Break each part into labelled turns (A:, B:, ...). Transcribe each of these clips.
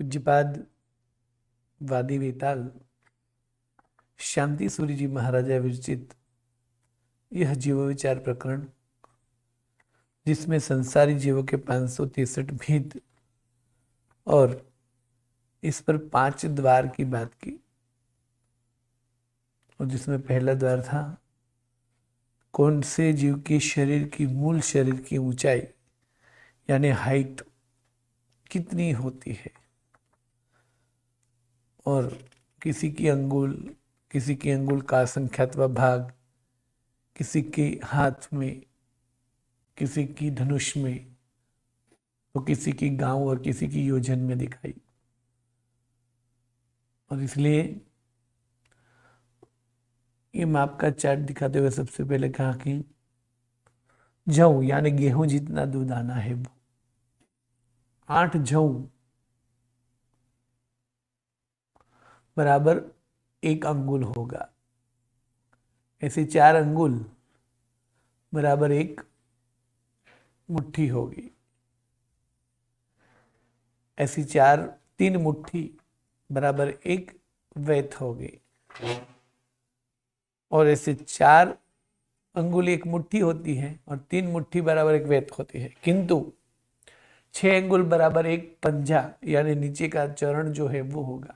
A: पूज्यपाद वादी वेताल शांति सूर्य जी महाराजा विरचित यह जीव विचार प्रकरण, जिसमें संसारी जीवों के 563 भेद और इस पर 5 द्वार की बात की, और जिसमें पहला द्वार था कौन से जीव के शरीर की मूल शरीर की ऊंचाई यानी हाइट कितनी होती है, और किसी की अंगुल का संख्यात्वा भाग, किसी के हाथ में, किसी की धनुष में, तो किसी की गांव और किसी की योजन में दिखाई। और इसलिए ये माप का चार्ट दिखाते हुए सबसे पहले कहा कि जौ यानी गेहूं जितना दूध आना है वो 8 जौ बराबर 1 अंगुल होगा। ऐसे 4 अंगुल बराबर 1 मुट्ठी होगी। ऐसी 3 मुट्ठी बराबर 1 वैत होगी। और ऐसे 4 अंगुल 1 मुट्ठी होती है और 3 मुट्ठी बराबर 1 वैत होती है, किंतु 6 अंगुल बराबर 1 पंजा यानी नीचे का चरण जो है वो होगा,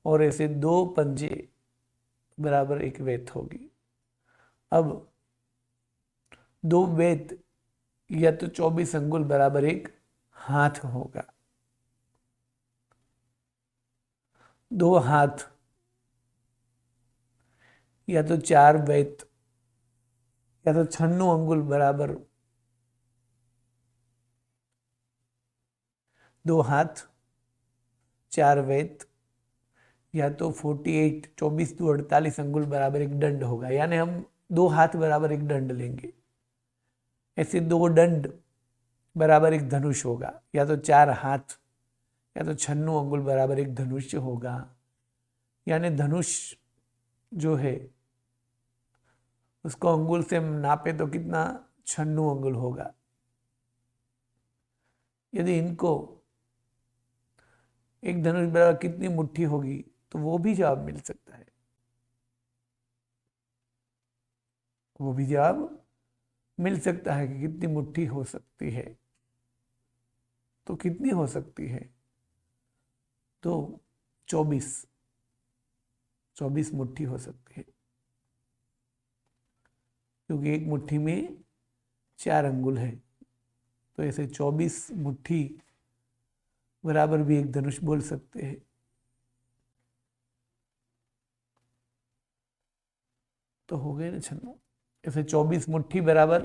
A: और ऐसे 2 पंजे बराबर 1 वैत होगी। अब 2 वैत या तो 24 अंगुल बराबर 1 हाथ होगा। 2 हाथ या तो 4 वैत या तो 96 अंगुल बराबर 2 हाथ 4 वैत या तो 48 24 to 48 अंगुल बराबर 1 दंड होगा, यानी हम 2 हाथ बराबर 1 दंड लेंगे। ऐसे 2 दंड बराबर 1 धनुष होगा, या तो 4 हाथ या तो 96 अंगुल बराबर 1 धनुष होगा। यानी धनुष जो है उसको अंगुल से नापे तो कितना 96 अंगुल होगा। यदि इनको एक धनुष बराबर कितनी मुट्ठी होगी तो वो भी जवाब मिल सकता है। वो भी जवाब मिल सकता है कि कितनी मुट्ठी हो सकती है। तो कितनी हो सकती है? तो 24 मुट्ठी हो सकती है, क्योंकि एक मुट्ठी में 4 अंगुल है। तो ऐसे 24 मुट्ठी बराबर भी एक धनुष बोल सकते हैं। तो हो गए ना 96। ऐसे 24 मुट्ठी बराबर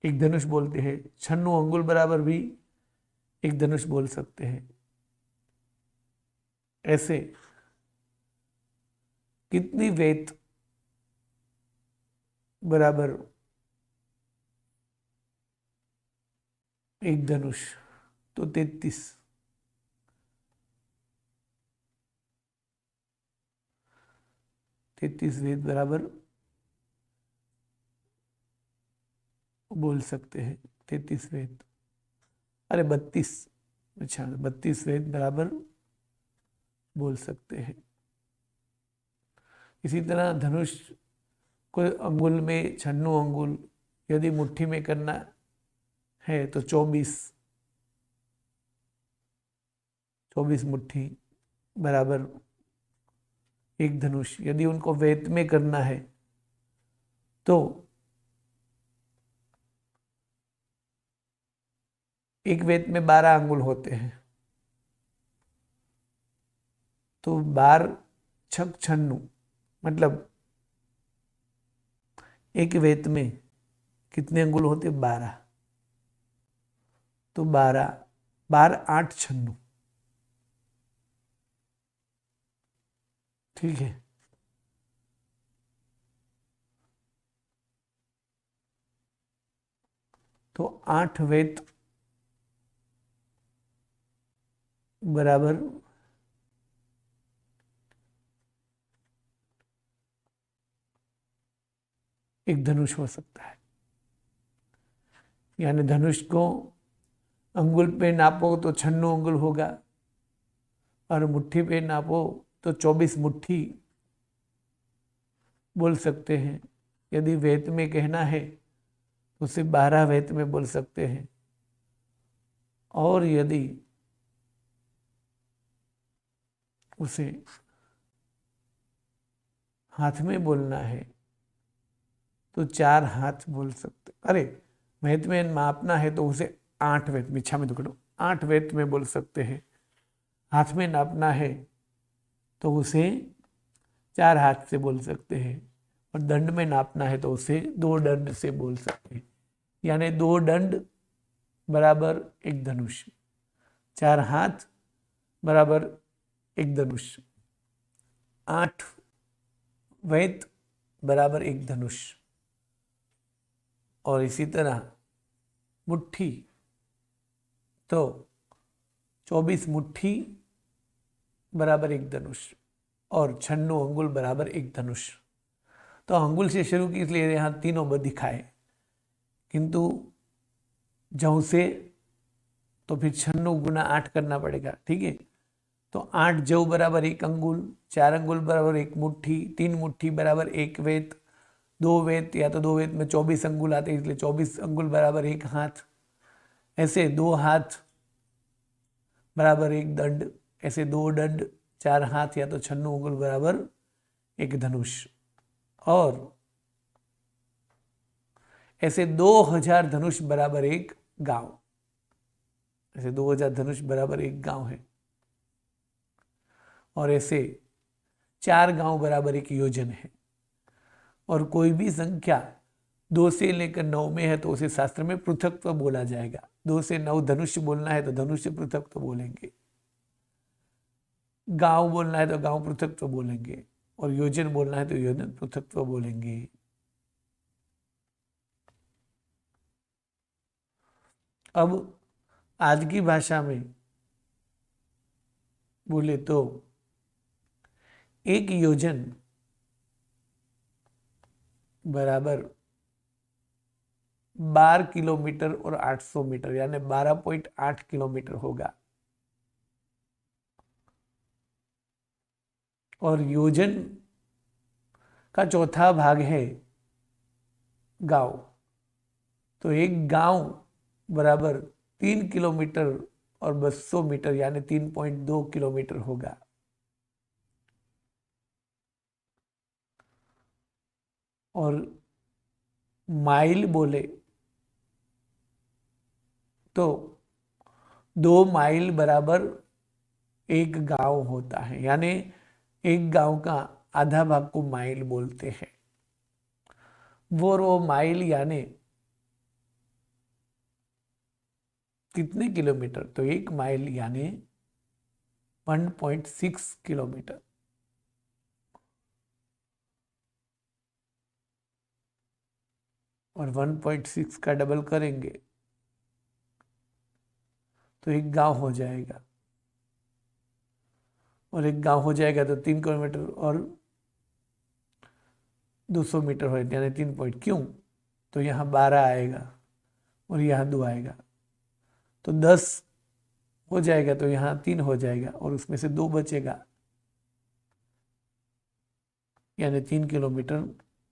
A: एक धनुष बोलते हैं। 96 अंगुल बराबर भी एक धनुष बोल सकते हैं। ऐसे कितनी वेत बराबर एक धनुष? तो 33। 33 वेद बराबर बोल सकते हैं। 33 वेद, अरे 32, अच्छा 32 वेद बराबर बोल सकते हैं। इसी तरह धनुष को अंगुल में 96 अंगुल, यदि मुट्ठी में करना है तो 24 मुट्ठी बराबर एक धनुष। यदि उनको वेत में करना है तो एक वेत में 12 अंगुल होते हैं, तो 12 छक 96, मतलब एक वेत में कितने अंगुल होते? 12। तो 12 12 8 96, ठीक है। तो 8 वेत बराबर एक धनुष हो सकता है। यानी धनुष को अंगुल पे नापो तो 96 अंगुल होगा, और मुट्ठी पे नापो तो 24 मुट्ठी बोल सकते हैं। यदि वेत में कहना है तो उसे 12 वेत में बोल सकते हैं, और यदि उसे हाथ में बोलना है तो 4 हाथ बोल सकते। अरे, वेत में मापना है तो उसे 8 वेत, मिच्छा में दुकड़ो, 8 वेत में बोल सकते हैं। हाथ में नापना है तो उसे 4 हाथ से बोल सकते हैं, और दंड में नापना है तो उसे 2 दंड से बोल सकते हैं। यानी 2 दंड बराबर 1 धनुष, 4 हाथ बराबर 1 धनुष, 8 वेत बराबर 1 धनुष, और इसी तरह मुट्ठी तो 24 मुट्ठी बराबर 1 धनुष, और 96 अंगुल बराबर 1 धनुष। तो अंगुल से शुरू की, इसलिए यहाँ तीनों दिखाए, किंतु जौ से तो फिर 96 गुना 8 करना पड़ेगा, ठीक है। तो 8 जौ बराबर 1 अंगुल, 4 अंगुल बराबर 1 मुट्ठी, 3 मुट्ठी बराबर 1 वेत, 2 वेत, या तो 2 वेत में 24 अंगुल आते हैं, इसलिए 24 अंगुल बराबर 1 हाथ, ऐसे 2 हाथ बराबर 1 दंड, ऐसे 2 दंड, 4 हाथ या तो 96 अंगुल बराबर 1 धनुष, और ऐसे 2000 धनुष बराबर 1 गांव, ऐसे 2000 धनुष बराबर 1 गांव है, और ऐसे 4 गांव बराबर 1 योजन है। और कोई भी संख्या 2 से लेकर 9 में है तो उसे शास्त्र में पृथक्त्व बोला जाएगा। 2 से 9 धनुष बोलना है तो धनुष पृथक्त्व बोलेंगे, गांव बोलना है तो गांव पृथक्त्व बोलेंगे, और योजन बोलना है तो योजन पृथक्त्व बोलेंगे। अब आज की भाषा में बोले तो 1 योजन बराबर 12 किलोमीटर और 800 मीटर, यानी 12.8 किलोमीटर होगा, और योजन का चौथा भाग है गांव। तो 1 गांव बराबर 3 किलोमीटर और 200 मीटर, यानी 3.2 किलोमीटर होगा। और माइल बोले तो 2 माइल बराबर 1 गांव होता है, यानी 1 गांव का आधा भाग को माइल बोलते हैं। वो माइल यानी कितने किलोमीटर, तो 1 माइल यानी 1.6 किलोमीटर। और 1.6 का डबल करेंगे तो 1 गांव हो जाएगा, और 1 गांव हो जाएगा तो 3 किलोमीटर और 200 मीटर हो, यानी 3 पॉइंट, क्यों, तो यहाँ 12 आएगा और यहाँ 2 आएगा, तो 10 हो जाएगा, तो यहाँ 3 हो जाएगा, और उसमें से 2 बचेगा, यानी 3 किलोमीटर,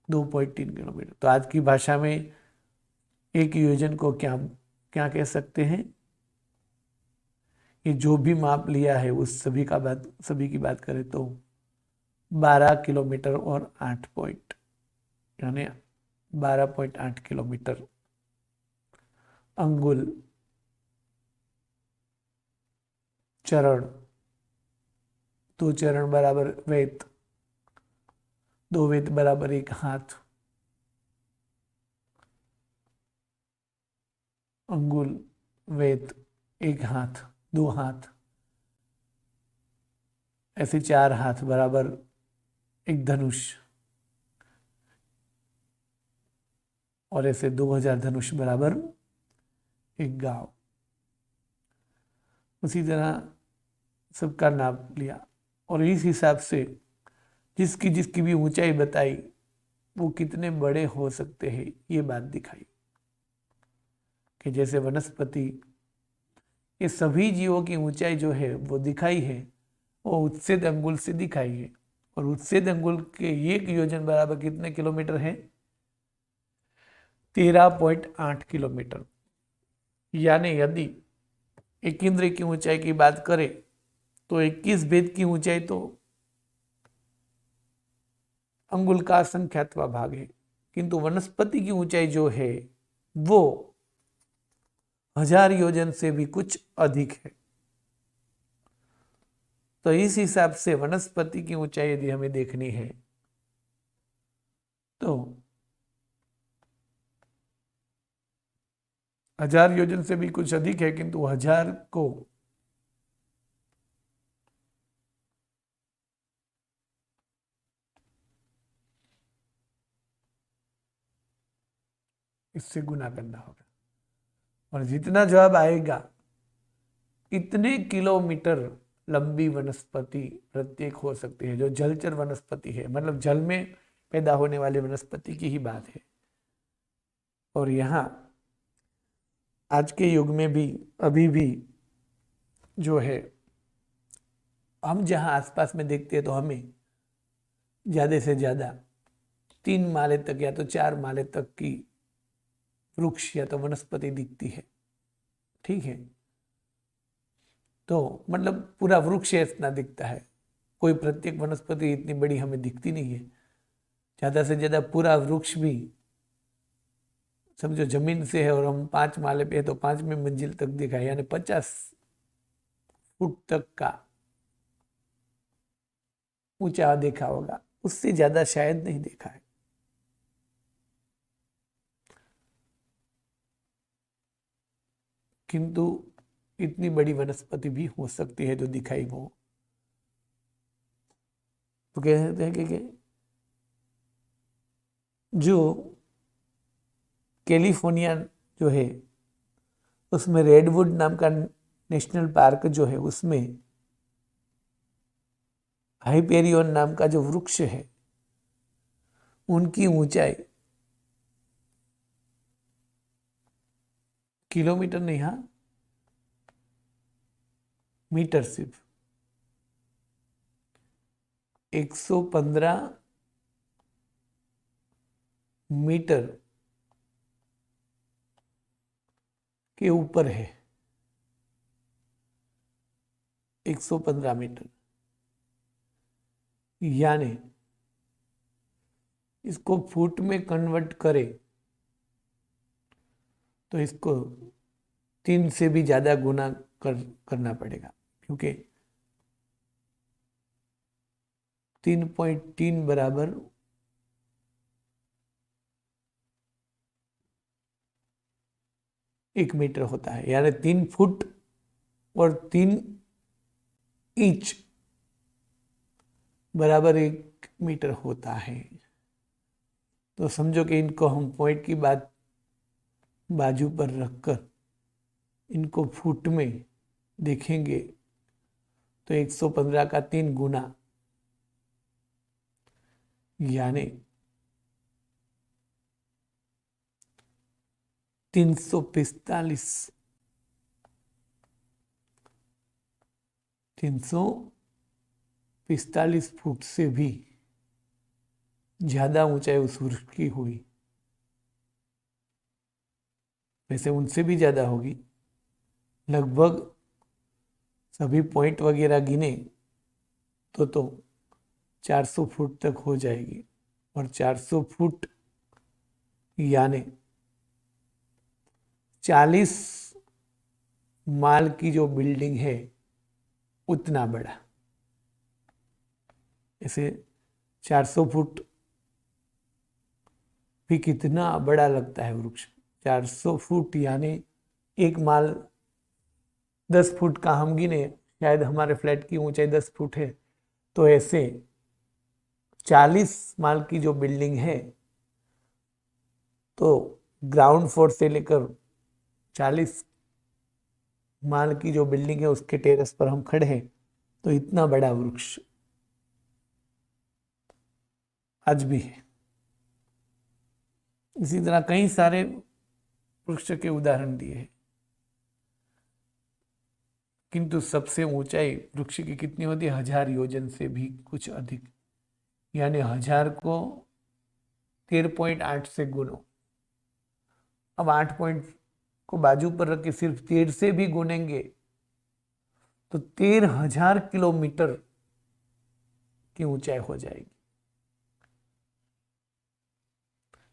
A: 2.3 किलोमीटर। तो आज की भाषा में 1 योजन को क्या क्या कह सकते हैं, ये जो भी माप लिया है उस सभी की बात करें तो 12 किलोमीटर और 8 पॉइंट, यानी 12.8 किलोमीटर। अंगुल, चरण, 2 चरण बराबर वेत, 2 वेत बराबर 1 हाथ। अंगुल, वेत, 1 हाथ, 2 हाथ, ऐसे 4 हाथ बराबर 1 धनुष, और ऐसे 2000 धनुष बराबर 1 गांव। उसी तरह सबका नाप लिया, और इस हिसाब से जिसकी जिसकी भी ऊंचाई बताई वो कितने बड़े हो सकते हैं ये बात दिखाई, कि जैसे वनस्पति ये सभी जीवों की ऊंचाई जो है वो दिखाई है, वो उच्छेद अंगुल से दिखाई है। और उच्छेद अंगुल के एक योजन बराबर कितने किलोमीटर है? 13.8 किलोमीटर। यानी यदि एक इंद्र की ऊंचाई की बात करें तो 21 भेद की ऊंचाई तो अंगुल का संख्यात्वा भाग है, किंतु वनस्पति की ऊंचाई जो है वो 1000 योजन से भी कुछ अधिक है। तो इस हिसाब से वनस्पति की ऊंचाई यदि हमें देखनी है तो 1000 योजन से भी कुछ अधिक है, किंतु 1000 को इससे गुना करना होगा, और जितना जवाब आएगा इतने किलोमीटर लंबी वनस्पति प्रत्येक हो सकती है, जो जलचर वनस्पति है, मतलब जल में पैदा होने वाली वनस्पति की ही बात है। और यहाँ आज के युग में भी अभी भी जो है हम जहाँ आसपास में देखते हैं तो हमें ज़्यादा से ज़्यादा 3 माले तक या तो 4 माले तक की वृक्ष या तो वनस्पति दिखती है। ठीक है, तो मतलब पूरा वृक्ष इतना दिखता है, कोई प्रत्येक वनस्पति इतनी बड़ी हमें दिखती नहीं है। ज़्यादा से ज़्यादा पूरा वृक्ष भी समझो जमीन से है और हम 5 माले पे है तो 5वीं मंजिल तक दिखा है, यानी 50 फुट तक का ऊंचा देखा होगा, उससे ज्यादा शायद नहीं देखा है। किंतु इतनी बड़ी वनस्पति भी हो सकती है जो दिखाई वो। तो कहते हैं कि जो कैलिफोर्निया जो है उसमें रेडवुड नाम का नेशनल पार्क जो है उसमें हाइपेरियन नाम का जो वृक्ष है उनकी ऊंचाई किलोमीटर नहीं, हाँ मीटर, सिर्फ 115 मीटर के ऊपर है। 115 मीटर, यानी इसको फुट में कन्वर्ट करें तो इसको 3 से भी ज्यादा गुना करना पड़ेगा, क्योंकि 3.3 बराबर 1 मीटर होता है, यानी 3 फुट और 3 इंच बराबर 1 मीटर होता है। तो समझो कि इनको हम पॉइंट की बात बाजू पर रखकर इनको फुट में देखेंगे तो 115 का 3 गुना, यानी 345 फुट से भी ज्यादा ऊंचाई उस वृक्ष की हुई। वैसे उनसे भी ज्यादा होगी, लगभग सभी पॉइंट वगैरह गिने तो 400 फुट तक हो जाएगी। और 400 फुट यानी 40 माल की जो बिल्डिंग है उतना बड़ा। ऐसे 400 फुट भी कितना बड़ा लगता है वृक्ष। 400 फुट यानी 1 माल 10 फुट का हम गिने, शायद हमारे फ्लैट की ऊंचाई 10 फुट है, तो ऐसे 40 माल की जो बिल्डिंग है तो ग्राउंड फ्लोर से लेकर 40 माल की जो बिल्डिंग है उसके टेरेस पर हम खड़े हैं, तो इतना बड़ा वृक्ष आज भी है। इसी तरह कई सारे वृक्ष के उदाहरण दिए हैं। किंतु सबसे ऊंचाई वृक्ष की कितनी होती है? 1000 योजन से भी कुछ अधिक, यानी 1000 को 13.8 से गुनो। अब 8 पॉइंट को बाजू पर रख के सिर्फ 13 से भी गुनेंगे तो 13,000 किलोमीटर की ऊंचाई हो जाएगी।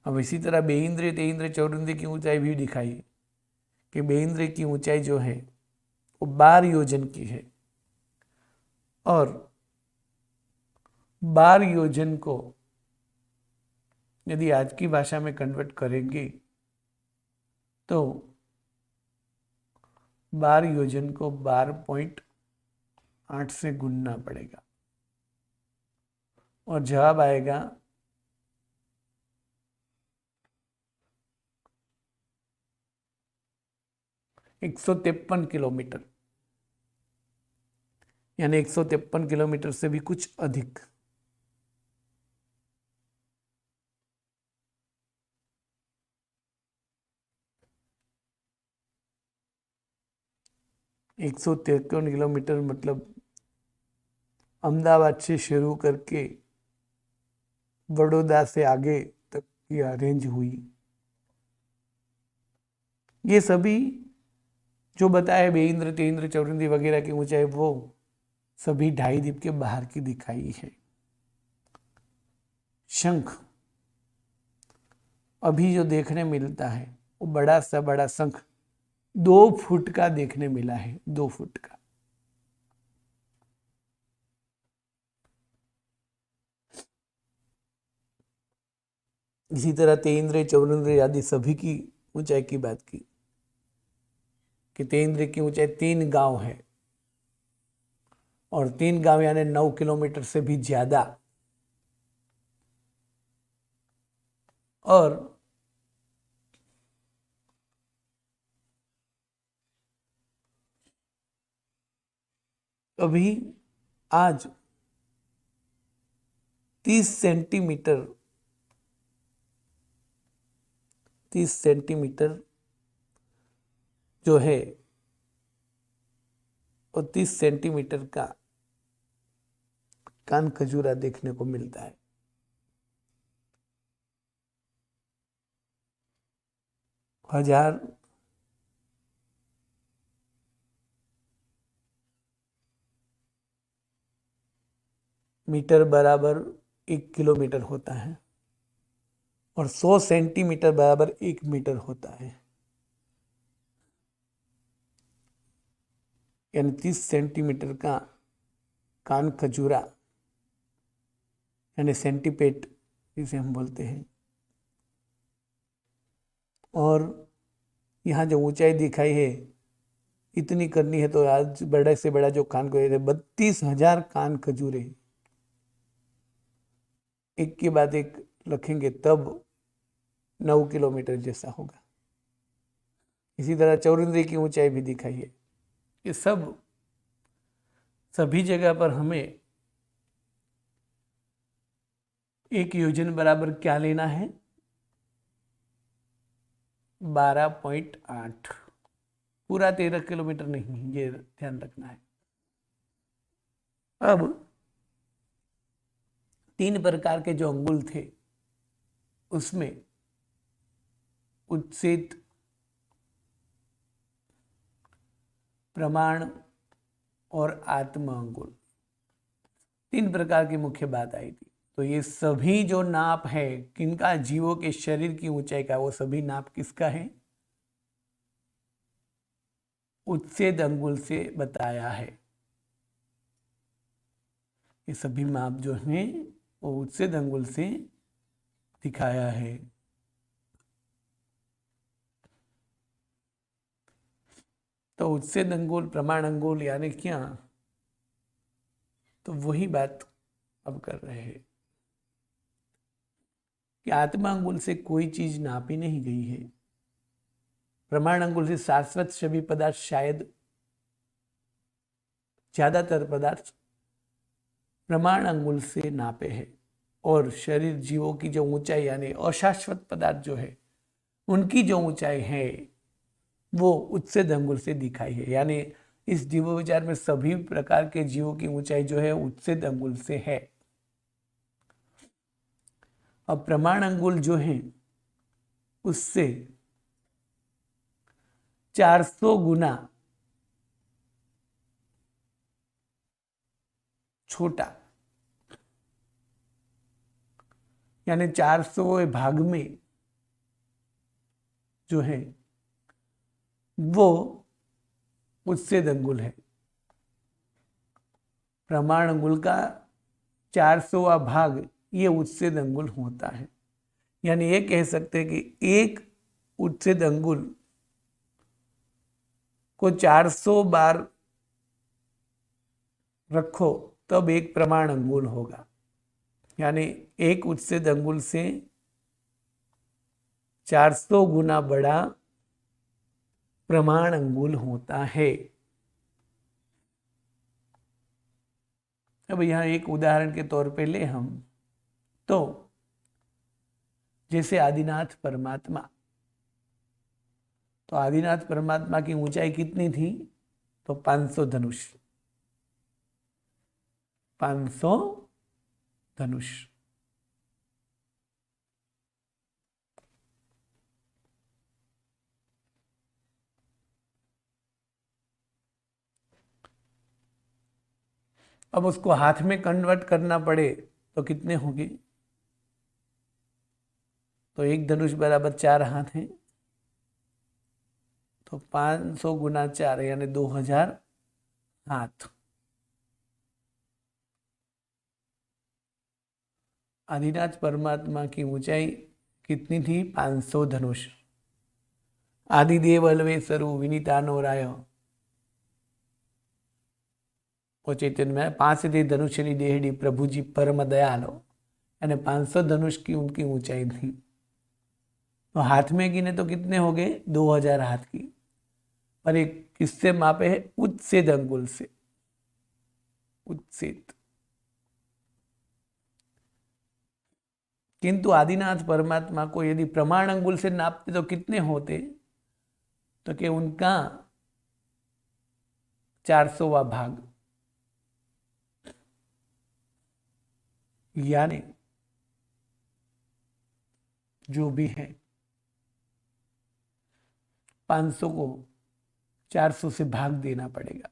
A: अब इसी तरह बेइंद्रिय, तेइंद्रिय, चौरिंद्रिय की ऊंचाई भी दिखाई कि बेइंद्रिय की ऊंचाई जो है वो 12 योजन की है, और 12 योजन को यदि आज की भाषा में कन्वर्ट करेंगे तो 12 योजन को 12.8 से गुनना पड़ेगा और जवाब आएगा 153 किलोमीटर, यानी 153 किलोमीटर से भी कुछ अधिक। एक 153 किलोमीटर मतलब अहमदाबाद से शुरू करके बड़ौदा से आगे तक की रेंज हुई। ये सभी जो बताए बेइंद्र, तेइंद्र, चौरिंद्र वगैरह की ऊंचाई वो सभी ढाई द्वीप के बाहर की दिखाई है। शंख अभी जो देखने मिलता है वो बड़ा सा बड़ा शंख 2 फुट का देखने मिला है, 2 फुट का। इसी तरह तेइंद्र, चौरिंद्र आदि सभी की ऊंचाई की बात की कि तेइंद्र की ऊंचाई 3 गांव है, और 3 गांव यानी 9 किलोमीटर से भी ज्यादा। और अभी आज 30 सेंटीमीटर जो है वो 30 सेंटीमीटर का कान खजूरा देखने को मिलता है। हजार मीटर बराबर 1 किलोमीटर होता है, और 100 सेंटीमीटर बराबर 1 मीटर होता है, यानी 30 सेंटीमीटर का कान खजूरा यानी सेंटीपेट जिसे हम बोलते हैं। और यहाँ जो ऊंचाई दिखाई है इतनी करनी है तो आज बड़े से बड़ा जो कान खजूरे 32,000 कान खजूरे एक के बाद एक रखेंगे तब 9 किलोमीटर जैसा होगा। इसी तरह चौरिंद्री की ऊंचाई भी दिखाई है। ये सभी जगह पर हमें एक योजन बराबर क्या लेना है? 12.8, पूरा 13 किलोमीटर नहीं, ये ध्यान रखना है। अब 3 प्रकार के जो अंगुल थे उसमें उच्चेत, प्रमाण और आत्म अंगुल, 3 प्रकार की मुख्य बात आई थी। तो ये सभी जो नाप है किनका? जीवों के शरीर की ऊंचाई का, वो सभी नाप किसका है? उच्चेद अंगुल से बताया है। ये सभी माप जो है वो उच्चेद अंगुल से दिखाया है। तो उच्चेद अंगुल, प्रमाण अंगुल यानी क्या? तो वही बात अब कर रहे हैं कि आत्मा अंगुल से कोई चीज नापी नहीं गई है। प्रमाण अंगुल से शाश्वत सभी पदार्थ, शायद ज्यादातर पदार्थ प्रमाण अंगुल से नापे हैं, और शरीर जीवों की जो ऊंचाई यानी अशाश्वत पदार्थ जो है उनकी जो ऊंचाई है वो उच्चेद अंगुल से दिखाई है। यानी इस जीवो विचार में सभी प्रकार के जीवों की ऊंचाई जो है उत्सेद अंगुल से है। अब प्रमाण अंगुल जो है उससे 400 गुना छोटा, यानी 400 भाग में जो है वो उत्सेद अंगुल है। प्रमाण अंगुल का 400वां भाग ये उत्सेद अंगुल होता है। यानी ये कह सकते हैं कि एक उत्सेद अंगुल को 400 बार रखो तब एक प्रमाण अंगुल होगा। यानी एक उत्सेद अंगुल से 400 गुना बड़ा प्रमाण अंगुल होता है। अब यहाँ एक उदाहरण के तौर पे ले हम तो जैसे आदिनाथ परमात्मा, तो आदिनाथ परमात्मा की ऊंचाई कितनी थी? तो 500 धनुष, 500 धनुष। अब उसको हाथ में कन्वर्ट करना पड़े तो कितने होंगे? तो एक धनुष बराबर 4 हाथ हैं, तो 500 गुना 4 यानी 2000 हाथ। आदिनाथ परमात्मा की ऊंचाई कितनी थी? 500 धनुष। आदिदेव अलवे सरु विनीतानो राय, वो चैतन्य में 5 दे धनुषनी देहड़ी प्रभु जी परम दयालो, यानी 500 धनुष की उनकी ऊंचाई थी। तो हाथ में गिने तो कितने हो गए? 2000 हाथ की। और एक किससे मापे है? उत्सेद अंगुल से। उत्सेद। किंतु आदिनाथ परमात्मा को यदि प्रमाण अंगुल से नापते तो कितने होते? तो कि उनका 400वां भाग, यानी जो भी है 500 को 400 से भाग देना पड़ेगा।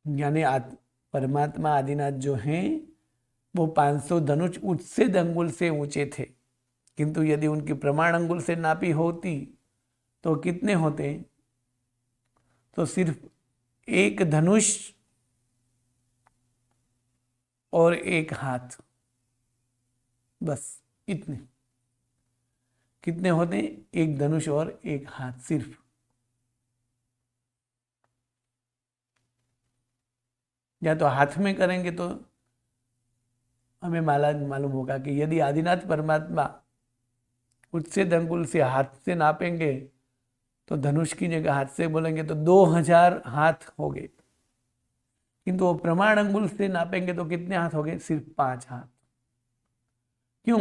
A: यानी परमात्मा आदिनाथ जो हैं वो 500 धनुष उत्सेद अंगुल से ऊंचे थे, किंतु यदि उनकी प्रमाण अंगुल से नापी होती तो कितने होते? तो सिर्फ एक धनुष और एक हाथ, बस इतने। कितने होते? एक धनुष और एक हाथ सिर्फ। या तो हाथ में करेंगे तो हमें मालूम होगा कि यदि आदिनाथ परमात्मा उत्सेद अंगुल से हाथ से नापेंगे तो धनुष की जगह हाथ से बोलेंगे तो 2000 हाथ हो गए, किंतु वो प्रमाण अंगुल से नापेंगे तो कितने हाथ हो गए? सिर्फ 5 हाथ। क्यों?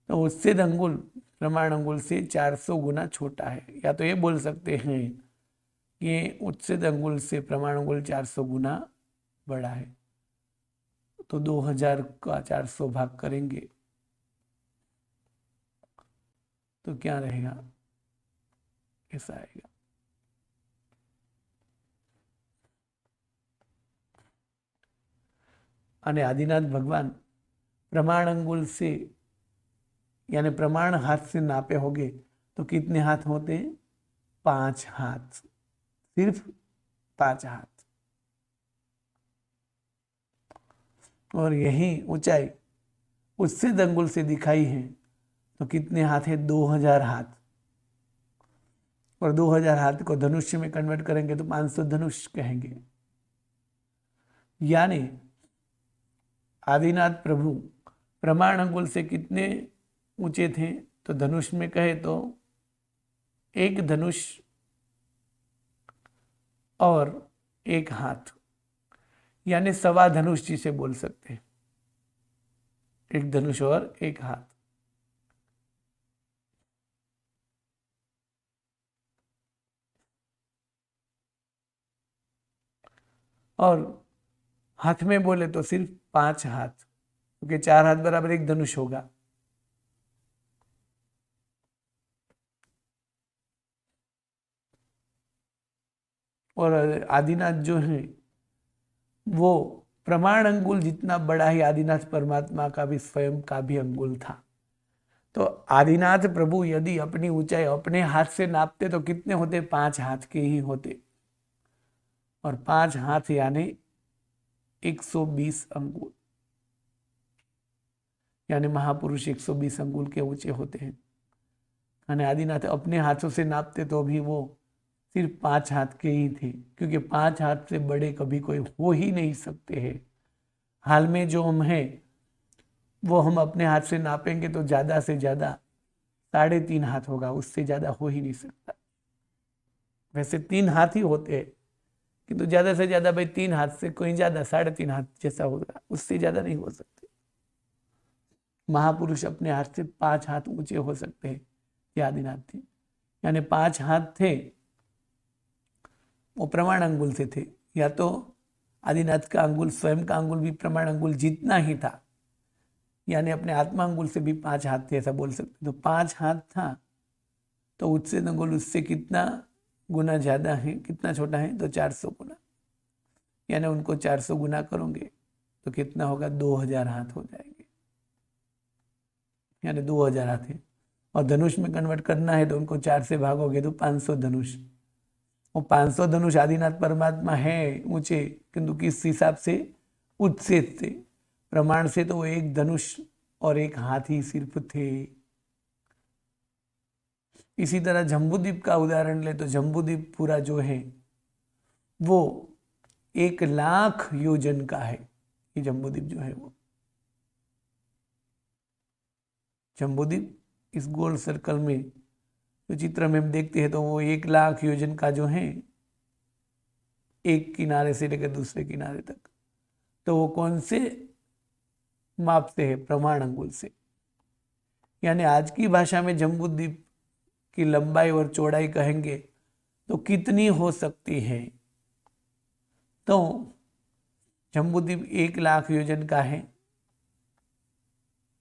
A: तो उत्सेद अंगुल प्रमाण अंगुल से 400 गुना छोटा है। या तो ये बोल सकते हैं कि उत्सेद अंगुल से प्रमाण अंगुल 400 गुना बड़ा है। तो 2000 का 400 भाग करेंगे तो क्या रहेगा? ऐसा आएगा। અને आदिनाथ भगवान प्रमाण अंगुल से यानी प्रमाण हाथ से नापे होंगे तो कितने हाथ होते? 5 हाथ, सिर्फ 5 हाथ। और यही ऊंचाई उत्सेद अंगुल से दिखाई है तो कितने हाथ है? 2000 हाथ। और 2000 हाथ को धनुष्य में कन्वर्ट करेंगे तो 500 धनुष कहेंगे। यानी आदिनाथ प्रभु प्रमाण अंगुल से कितने ऊंचे थे? तो धनुष में कहे तो एक धनुष और एक हाथ, यानी सवा धनुष जिसे बोल सकते हैं। एक धनुष और एक हाथ। और हाथ में बोले तो सिर्फ 5 हाथ, क्योंकि 4 हाथ बराबर एक धनुष होगा। और आदिनाथ जो है वो प्रमाण अंगुल जितना बड़ा ही आदिनाथ परमात्मा का भी स्वयं का भी अंगुल था। तो आदिनाथ प्रभु यदि अपनी ऊंचाई अपने हाथ से नापते तो कितने होते? 5 हाथ के ही होते। और 5 हाथ यानी 120 अंगुल, यानी महापुरुष 120 अंगुल के ऊंचे होते हैं। यानी आदिनाथ अपने हाथों से नापते तो भी वो सिर्फ 5 हाथ के ही थे, क्योंकि 5 हाथ से बड़े कभी कोई हो ही नहीं सकते हैं। हाल में जो हम हैं वो हम अपने हाथ से नापेंगे तो ज्यादा से ज्यादा 3.5 हाथ होगा, उससे ज्यादा हो ही नहीं सकता। वैसे 3 हाथ ही होते हैं, किंतु ज्यादा से ज्यादा भाई 3 हाथ से कोई ज्यादा 3.5 हाथ जैसा होगा, उससे ज्यादा नहीं हो सकते। महापुरुष अपने हाथ से 5 हाथ ऊंचे हो सकते हैं, ये आदिनाथ थे। यानी 5 हाथ थे वो प्रमाण अंगुल से थे, या तो आदिनाथ का अंगुल स्वयं का अंगुल भी प्रमाण अंगुल जितना ही था, यानी अपने आत्मा अंगुल से भी 5 हाथ थे, ऐसा बोल सकते। तो 5 हाथ था तो उससे अंगुल उससे कितना गुना ज्यादा है, कितना छोटा है? तो 400 गुना, यानी उनको 400 गुना करोगे तो कितना होगा? 2000 हाथ हो जाएंगे, यानी 2000 हाथ है। और धनुष में कन्वर्ट करना है तो उनको 4 से भागोगे तो 500 धनुष। वो 500 धनुष आदिनाथ परमात्मा है ऊंचे, किंतु किस हिसाब से? उच्छेद से, प्रमाण से तो वो एक धनुष और एक हाथ ही सिर्फ थे। इसी तरह जम्बूद्वीप का उदाहरण ले तो जम्बूद्वीप पूरा जो है वो 1,00,000 योजन का है। ये जम्बूद्वीप जो है वो जम्बूद्वीप इस गोल सर्कल में जो चित्र में हम देखते हैं तो वो 1,00,000 योजन का जो है, एक किनारे से लेकर दूसरे किनारे तक। तो वो कौन से माप से है? प्रमाण अंगुल से। यानी आज की भाषा में जम्बूद्वीप की लंबाई और चौड़ाई कहेंगे तो कितनी हो सकती है? तो जम्बूद्वीप 1,00,000 योजन का है।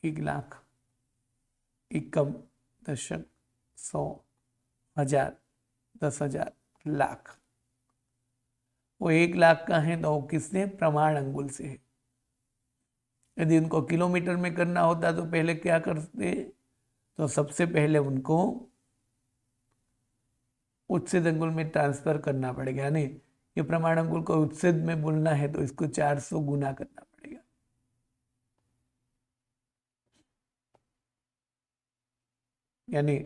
A: 1,00,000, एकम, दशक, 100, 1000, 10,000, लाख। वो 1,00,000 का है तो वो किससे? प्रमाण अंगुल से है। यदि उनको किलोमीटर में करना होता तो पहले क्या करते? तो सबसे पहले उनको उच्छेद अंगुल में ट्रांसफर करना पड़ेगा। यानी ये प्रमाण अंगुल को उच्छेद में बोलना है तो इसको 400 गुना करना पड़ेगा। यानी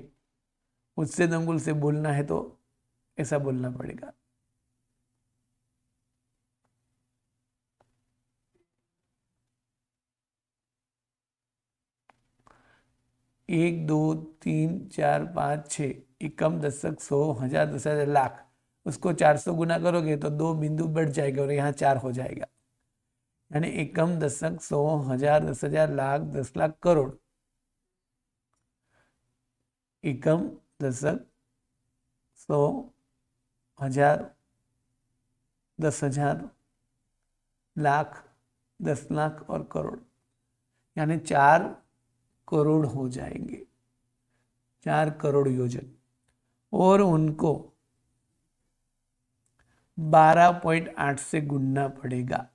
A: उच्छेद अंगुल से बोलना है तो ऐसा बोलना पड़ेगा। एक, दो, तीन, चार, 5, 6, एकम, दशक, 100, 1000, 10,000, लाख। उसको 400 गुना करोगे तो 2 बिंदु बढ़ जाएगा और यहाँ 4 हो जाएगा। यानी एकम, दशक, 100, 1000, 10,000, लाख, 10,00,000, करोड़। एकम, दशक, 100, 1000, 10,000, लाख, 10,00,000 और करोड़, यानी 4 करोड़ हो जाएंगे। 4 करोड़ योजन। और उनको 12.8 से गुनना पड़ेगा।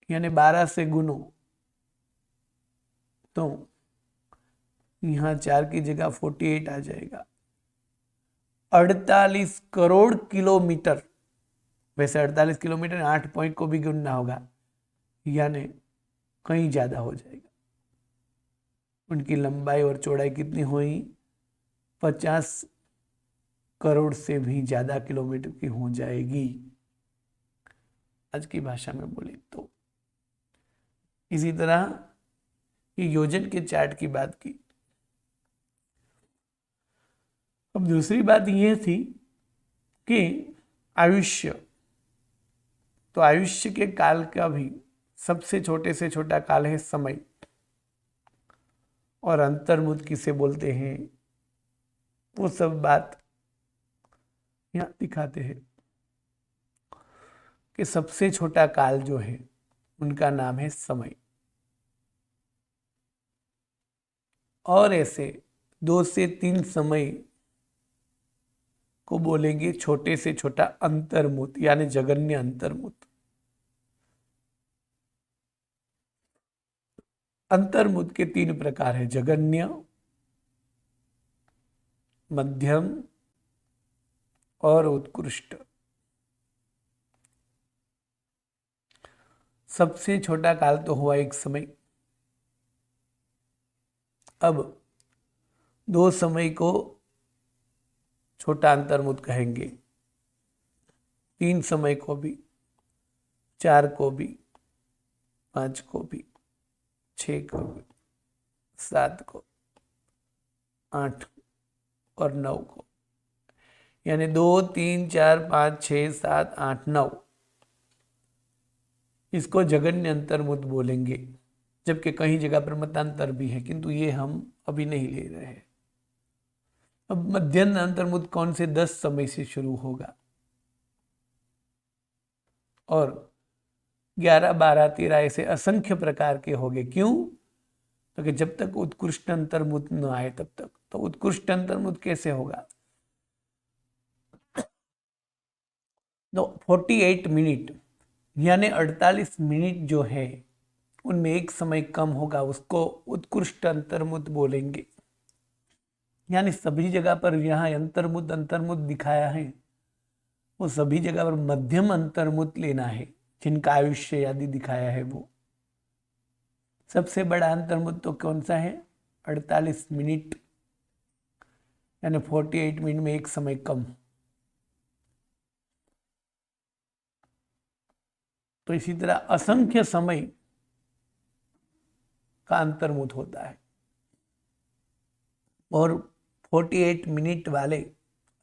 A: यानी 12 से गुनो तो यहाँ 4 की जगह 48 आ जाएगा। 48 करोड़ किलोमीटर। वैसे 48 किलोमीटर 8 पॉइंट को भी गुनना होगा, यानी कहीं ज्यादा हो जाएगा। उनकी लंबाई और चौड़ाई कितनी हुई? 50 करोड़ से भी ज्यादा किलोमीटर की हो जाएगी आज की भाषा में बोले तो। इसी तरह ये योजन के चार्ट की बात की। अब दूसरी बात यह थी कि आयुष्य, तो आयुष्य के काल का भी सबसे छोटे से छोटा काल है समय। और अंतर्मुद किसे बोलते हैं वो सब बात यहाँ दिखाते हैं कि सबसे छोटा काल जो है उनका नाम है समय, और ऐसे 2 से 3 समय को बोलेंगे छोटे से छोटा अंतर्मुत यानी जगन्य अंतर्मुत। अंतर्मुत के 3 प्रकार है, जगन्य, मध्यम और उत्कृष्ट। सबसे छोटा काल तो हुआ एक समय। अब 2 समय को छोटा अंतर्मुत कहेंगे, 3 समय को भी, 4 को भी, 5 को भी, 6 को भी, 7 को, 8 और 9 को, यानी 2, 3, 4, 5, 6, 7, 8, 9, इसको जगन्य अंतर्मुत बोलेंगे। जबकि कहीं जगह पर मतांतर भी है, किंतु ये हम अभी नहीं ले रहे हैं। अब मध्यम अंतर्मुत कौन से 10 समय से शुरू होगा और 11, 12, 13 ऐसे असंख्य प्रकार के होंगे। क्यों? तो कि जब तक उत्कृष्ट अंतर्मुत न आए तब तक। तो उत्कृष्ट अंतर्मुत कैसे होगा? तो 48 मिनट यानी 48 मिनट जो है उनमें एक समय कम होगा, उसको उत्कृष्ट अंतर्मुत बोलेंगे। यानी सभी जगह पर यहाँ अंतर्मुत अंतर्मुत दिखाया है, वो सभी जगह पर मध्यम अंतर्मुत लेना है जिनका आयुष्य आदि दिखाया है। वो सबसे बड़ा अंतर्मुत तो कौन सा है? 48 मिनट यानी 48 मिनट में एक समय कम। तो इसी तरह असंख्य समय का अंतर्मुत होता है और 48 मिनट वाले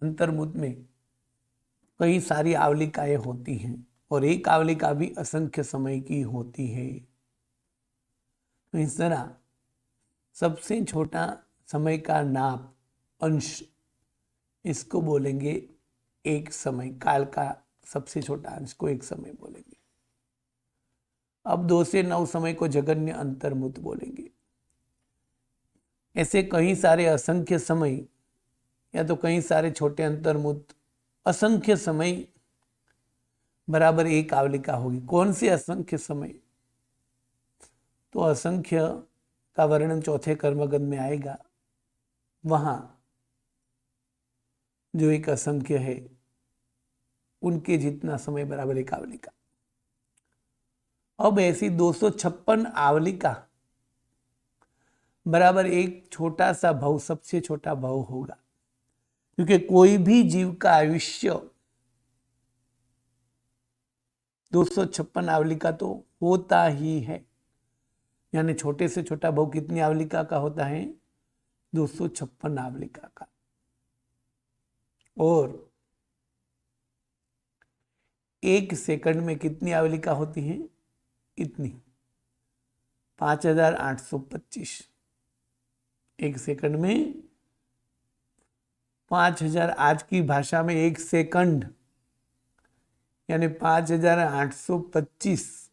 A: अंतर्मुत में कई सारी आवलिकाएं होती हैं और एक आवलिका भी असंख्य समय की होती है। तो इस तरह सबसे छोटा समय का नाप अंश, इसको बोलेंगे एक समय। काल का सबसे छोटा अंश को एक समय बोलेंगे। अब 2 से 9 समय को जगन्य अंतर्मुत बोलेंगे। ऐसे कई सारे असंख्य समय या तो कई सारे छोटे अंतर्मुत, असंख्य समय बराबर एक आवलिका होगी। कौन सी असंख्य समय? तो असंख्य का वर्णन चौथे कर्मगद में आएगा। वहां जो एक असंख्य है उनके जितना समय बराबर एक आवलिका। अब ऐसी 256 आवलिका बराबर एक छोटा सा भव, सबसे छोटा भव होगा। क्योंकि कोई भी जीव का आयुष्य 256 आवलिका तो होता ही है। यानी छोटे से छोटा भव कितनी आवलिका का होता है? 256 आवलिका का। और 1 सेकंड में कितनी आवलिका होती है? इतनी, 5825। 1 सेकंड में 5000, आज की भाषा में 1 सेकंड यानी 5825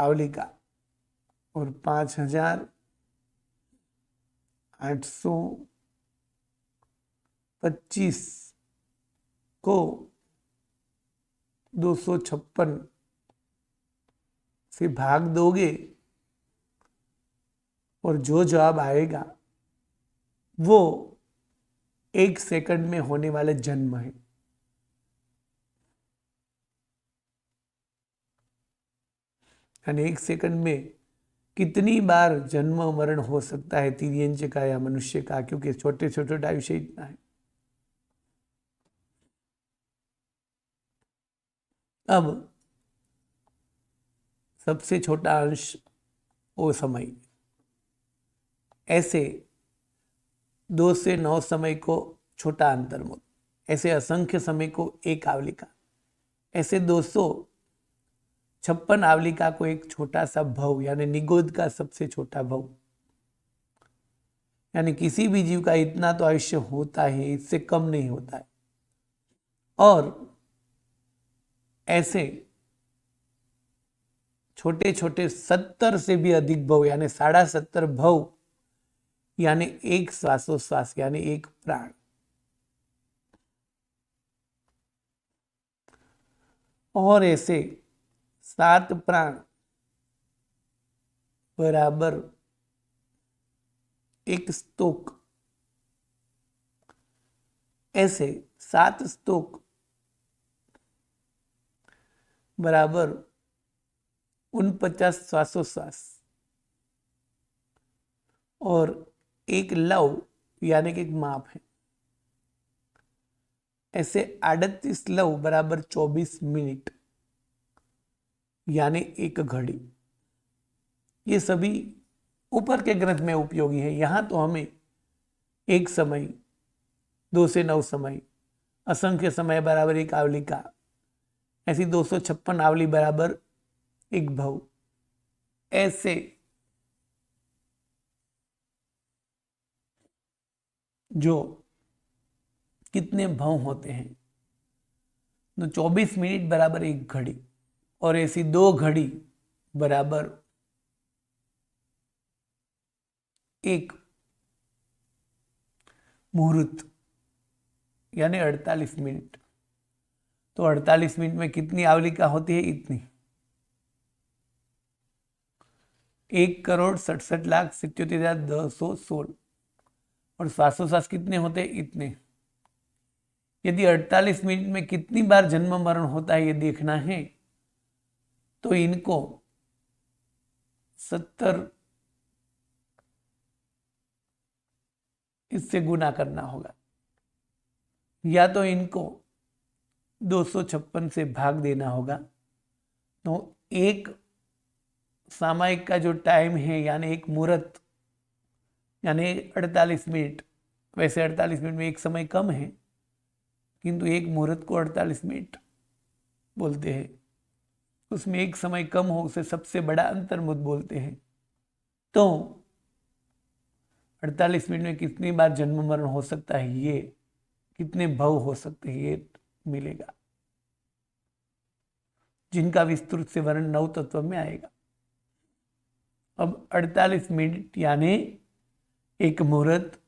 A: आवलिका और 5825 को 256 से भाग दोगे और जो जवाब आएगा वो 1 सेकंड में होने वाले जन्म है। यानी 1 सेकंड में कितनी बार जन्म मरण हो सकता है तिर्यंच का या मनुष्य का, क्योंकि छोटे छोटे आयुष्य इतना है। अब सबसे छोटा अंश वो समय। ऐसे 2 से 9 समय को छोटा अंतर्मुत, ऐसे असंख्य समय को एक आवलिका, ऐसे 256 आवलिका को एक छोटा सा भव यानी निगोद का सबसे छोटा भव, यानी किसी भी जीव का इतना तो आयुष्य होता है, इससे कम नहीं होता है। और ऐसे छोटे छोटे 70 से भी अधिक भव यानी 70.5 भव यानी एक श्वासोश्वास यानी एक प्राण। और ऐसे 7 प्राण बराबर एक स्तोक, ऐसे 7 स्तोक बराबर 49 श्वासोश्वास और एक लव यानी कि एक माप है। ऐसे 38 लव बराबर 24 मिनट यानी एक घड़ी। ये सभी ऊपर के ग्रंथ में उपयोगी है। यहां तो हमें एक समय, 2 से 9 समय, असंख्य समय बराबर एक आवलिका, ऐसी 256 आवली बराबर एक भव, ऐसे जो कितने भव होते हैं तो 24 मिनट बराबर एक घड़ी, और ऐसी 2 घड़ी बराबर एक मुहूर्त यानी 48 मिनट। तो 48 मिनट में कितनी आवलिका होती है? इतनी, 1,67,77,216। और श्वासोश्वास कितने होते हैं? इतने। यदि 48 मिनट में कितनी बार जन्म मरण होता है ये देखना है तो इनको 70 इससे गुना करना होगा, या तो इनको 256 से भाग देना होगा। तो एक सामायिक का जो टाइम है यानी एक मुहूर्त यानी 48 मिनट, वैसे 48 मिनट में एक समय कम है किंतु एक मुहूर्त को 48 मिनट बोलते हैं। उसमें एक समय कम हो उसे सबसे बड़ा अंतर्मुद बोलते हैं। तो 48 मिनट में कितनी बार जन्म मरण हो सकता है, ये कितने भव हो सकते हैं ये मिलेगा, जिनका विस्तृत से वर्णन 9 तत्व में आएगा। अब 48 मिनट यानी एक मुहूर्त,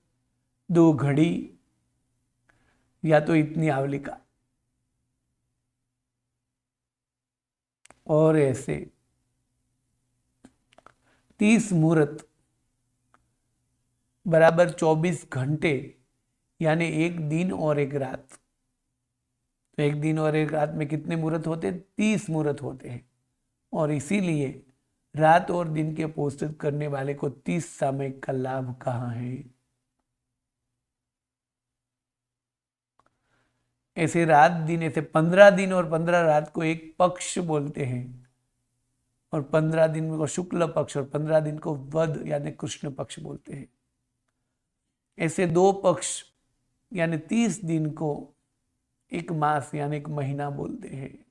A: 2 घड़ी या तो इतनी आवलिका, और ऐसे 30 मुहूर्त बराबर 24 घंटे यानी एक दिन और एक रात। तो एक दिन और एक रात में कितने मुहूर्त होते हैं? 30 मुहूर्त होते हैं। और इसीलिए रात और दिन के पोषित करने वाले को 30 सामयिक का लाभ कहाँ है। ऐसे रात दिन, ऐसे 15 दिन और 15 रात को एक पक्ष बोलते हैं, और 15 दिन को शुक्ल पक्ष और 15 दिन को वध यानी कृष्ण पक्ष बोलते हैं। ऐसे 2 पक्ष यानी 30 दिन को एक मास यानी एक महीना बोलते हैं।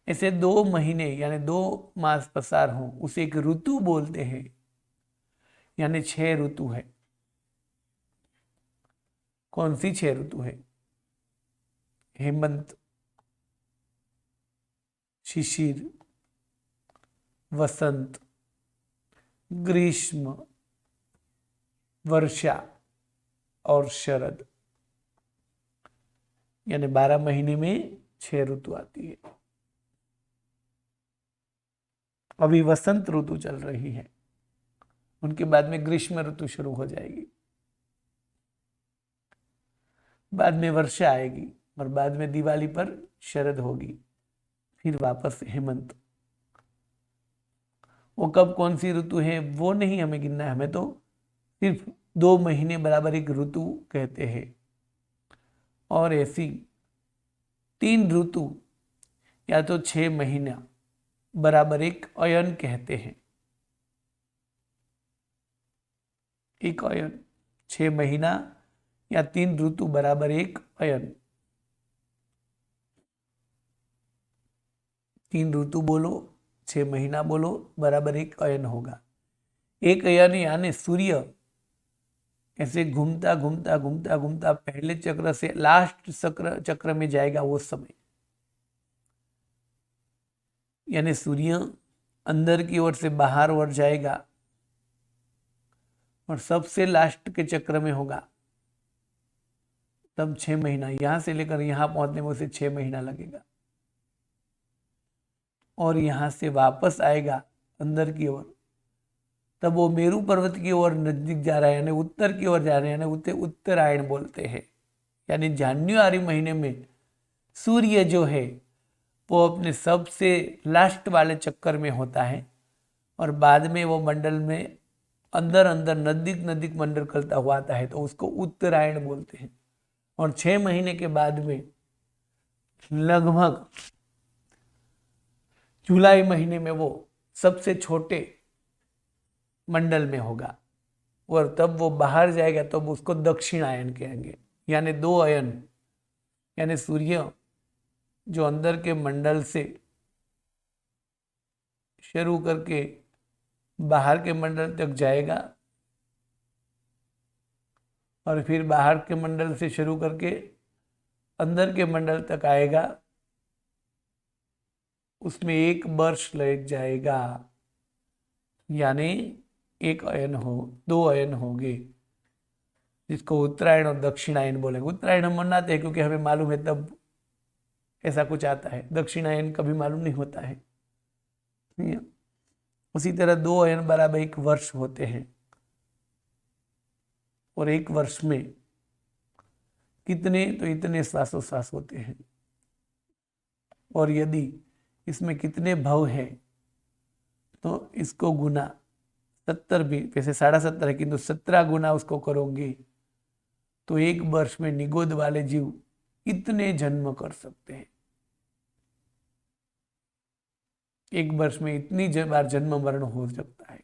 A: ऐसे 2 महीने यानी 2 मास पसार हो उसे एक ऋतु बोलते हैं, यानी 6 ऋतु है। कौन सी 6 ऋतु है? हेमंत, शिशिर, वसंत, ग्रीष्म, वर्षा और शरद, यानी 12 महीने में 6 ऋतु आती है। अभी वसंत ऋतु चल रही है, उनके बाद में ग्रीष्म ऋतु शुरू हो जाएगी, बाद में वर्षा आएगी और बाद में दिवाली पर शरद होगी, फिर वापस हेमंत। वो कब कौन सी ऋतु है वो नहीं हमें गिनना है, हमें तो सिर्फ 2 महीने बराबर एक ऋतु कहते हैं। और ऐसी 3 ऋतु या तो 6 महीना बराबर एक अयन कहते हैं। एक अयन, 6 महीना या 3 ऋतु बराबर एक अयन। 3 ऋतु बोलो, 6 महीना बोलो, बराबर एक अयन होगा। एक यानी सूर्य ऐसे घूमता घूमता घूमता घूमता पहले चक्र से लास्ट चक्र में जाएगा वो समय, यानी सूर्य अंदर की ओर से बाहर ओर जाएगा और सबसे लास्ट के चक्र में होगा, तब 6 महीना, यहां से लेकर यहां पहुंचने में उसे 6 महीना लगेगा और यहां से वापस आएगा अंदर की ओर, तब वो मेरू पर्वत की ओर नजदीक जा रहा है, यानी उत्तर की ओर जा रहे हैं, यानी उसे उत्तरायण बोलते हैं। यानी जनवरी महीने में सूर्य जो है वो अपने सबसे लास्ट वाले चक्कर में होता है और बाद में वो मंडल में अंदर अंदर नजदीक नजदीक मंडल करता हुआ आता है, तो उसको उत्तरायण बोलते हैं। और 6 महीने के बाद में लगभग जुलाई महीने में वो सबसे छोटे मंडल में होगा और तब वो बाहर जाएगा, तब उसको दक्षिणायन कहेंगे। यानी 2 अयन, यानी सूर्य जो अंदर के मंडल से शुरू करके बाहर के मंडल तक जाएगा और फिर बाहर के मंडल से शुरू करके अंदर के मंडल तक आएगा, उसमें 1 वर्ष लग जाएगा, यानी 1 अयन हो 2 अयन होंगे, जिसको उत्तरायण और दक्षिणायन बोलेंगे। उत्तरायण हम मनाते हैं क्योंकि हमें मालूम है तब ऐसा कुछ आता है, दक्षिणायन कभी मालूम नहीं होता है। उसी तरह 2 अयन बराबर 1 वर्ष होते हैं और 1 वर्ष में कितने, तो इतने श्वासोश्वास होते हैं। और यदि इसमें कितने भव है तो इसको गुना 70 भी, वैसे 70.5 है किंतु 17 गुना उसको करोगे तो 1 वर्ष में निगोद वाले जीव इतने जन्म कर सकते हैं। 1 वर्ष में इतनी बार जन्म मरण हो सकता है।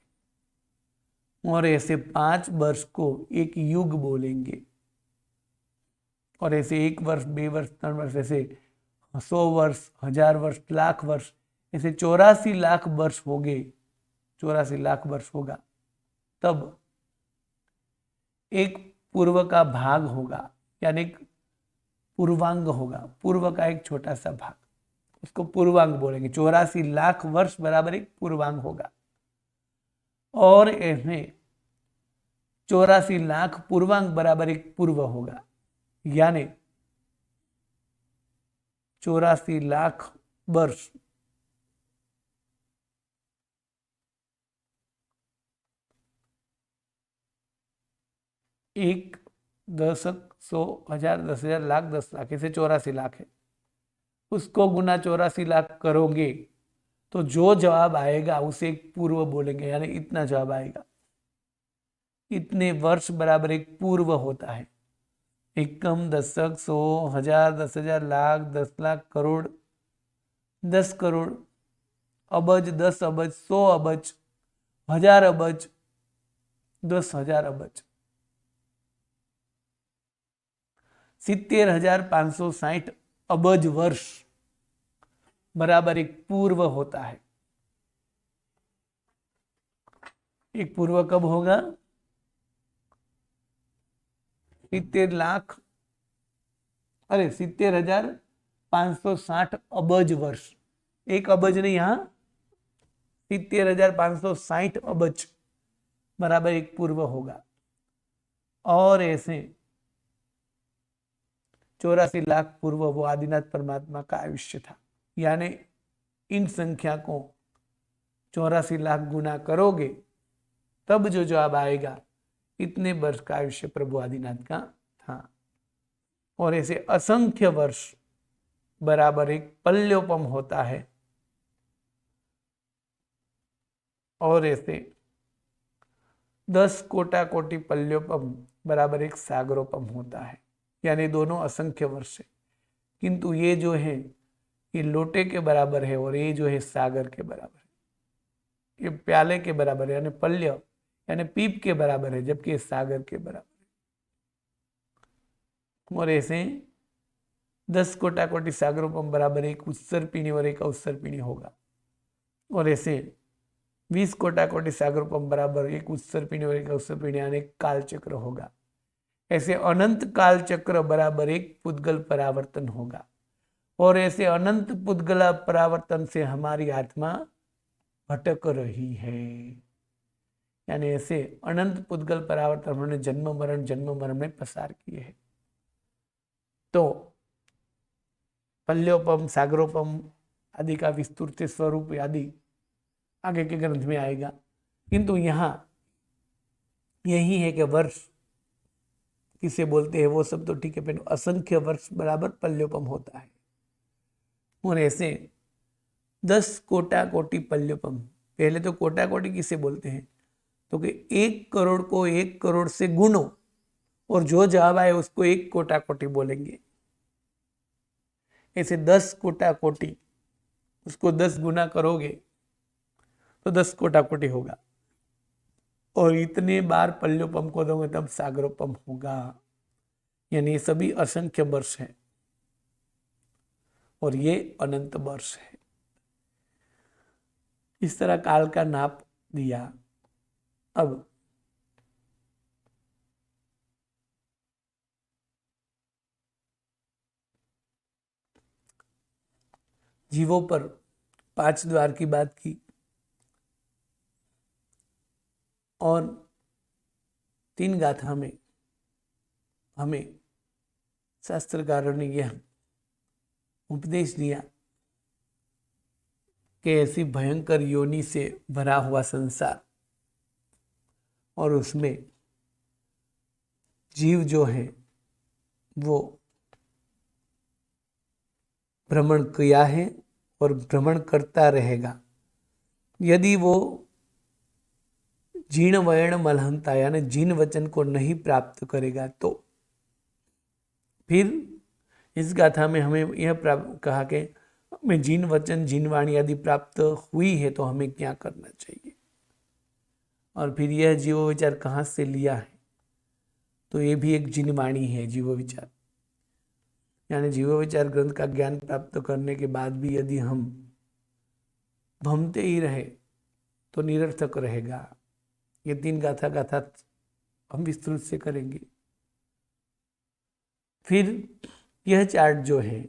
A: और ऐसे 5 वर्ष को एक युग बोलेंगे और ऐसे 1 वर्ष 2 वर्ष 3 वर्ष, ऐसे 100 वर्ष 1000 वर्ष लाख वर्ष, ऐसे 84 लाख वर्ष हो गए, 84 लाख वर्ष होगा, तब एक पूर्व का भाग होगा, यानी एक पूर्वांग होगा, पूर्व का एक छोटा सा भाग, उसको पूर्वांग बोलेंगे। 84 लाख वर्ष बराबर एक पूर्वांग होगा और इसमें 84 लाख पूर्वांग बराबर एक पूर्व होगा, यानी 84 लाख वर्ष एक दशक 100 1000 10,000 लाख 10 लाख, ऐसे 84 लाख है। उसको गुना 84 लाख करोगे तो जो जवाब आएगा उसे एक पूर्व बोलेंगे, यानी इतना जवाब आएगा। इतने वर्ष बराबर एक पूर्व होता है। एकम, दशक, 100, 1000, 10,000 लाख 10 लाख, करोड़ 10 करोड़, अबज 10 अबज, 100 अबज, 1000 अबज, 10,000 अबज, 70,560 अबज वर्ष बराबर एक पूर्व होता है। एक पूर्व कब होगा? 70 लाख, अरे 70,560 अबज वर्ष, एक अबज नहीं, यहां 70,560 अबज बराबर एक पूर्व होगा। और ऐसे 84 लाख पूर्व वो आदिनाथ परमात्मा का आयुष्य था। यानी इन संख्या को 84 लाख गुना करोगे तब जो जवाब आएगा इतने वर्ष का आयुष्य प्रभु आदिनाथ का था। और ऐसे असंख्य वर्ष बराबर एक पल्योपम होता है और ऐसे 10 कोटा कोटि पल्योपम बराबर एक सागरोपम होता है। यानी दोनों असंख्य वर्ष है, किंतु ये जो है ये लोटे के बराबर है और ये जो है सागर के बराबर है, ये प्याले के बराबर है, यानी पल्य यानी पीप के बराबर है, जबकि ये सागर के बराबर है। और ऐसे 10 कोटा कोटि सागरोपम बराबर एक उत्सर पीणी और एक अवसर पीणी होगा। और ऐसे 20 कोटा कोटि सागरोपम बराबर एक उत्सर पिंड और एक अवसर पिंड यानी काल चक्र होगा। ऐसे अनंत काल चक्र बराबर एक पुद्गल परावर्तन होगा और ऐसे अनंत पुद्गल परावर्तन से हमारी आत्मा भटक रही है। यानी ऐसे अनंत पुद्गल परावर्तन हमने जन्म मरण में पसार किए हैं। तो पल्योपम सागरोपम आदि का विस्तृत स्वरूप आदि आगे के ग्रंथ में आएगा, किंतु यहाँ यही है कि वर्ष किसे बोलते हैं वो सब तो ठीक है, पर असंख्य वर्ष बराबर पल्योपम होता है। और ऐसे 10 कोटा कोटि पल्योपम, पहले तो कोटा कोटि किसे बोलते हैं तो कि 1 करोड़ को 1 करोड़ से गुणो और जो जवाब आए उसको 1 कोटा कोटि बोलेंगे। ऐसे 10 कोटा कोटि, उसको 10 गुना करोगे तो 10 कोटा कोटि होगा और इतने बार पल्योपम को दोगे तब सागरोपम होगा। यानी ये सभी असंख्य वर्ष है और ये अनंत वर्ष है। इस तरह काल का नाप दिया। अब जीवों पर 5 द्वार की बात की और 3 गाथा में हमें शास्त्रकारों ने यह उपदेश दिया कि ऐसी भयंकर योनि से भरा हुआ संसार और उसमें जीव जो है वो भ्रमण किया है और भ्रमण करता रहेगा। यदि वो जीर्ण वर्ण मलहंता यानी जीन वचन को नहीं प्राप्त करेगा तो फिर इस गाथा में हमें यह कहा कि हमें जीन वचन जीन वाणी आदि प्राप्त हुई है तो हमें क्या करना चाहिए। और फिर यह जीव विचार कहाँ से लिया है तो ये भी एक जीन वाणी है। जीव विचार यानी जीव विचार ग्रंथ का ज्ञान प्राप्त करने के बाद भी यदि हम भ्रमते ही रहे तो निरर्थक रहेगा। ये 3 गाथा हम विस्तृत से करेंगे। फिर यह चार्ट जो है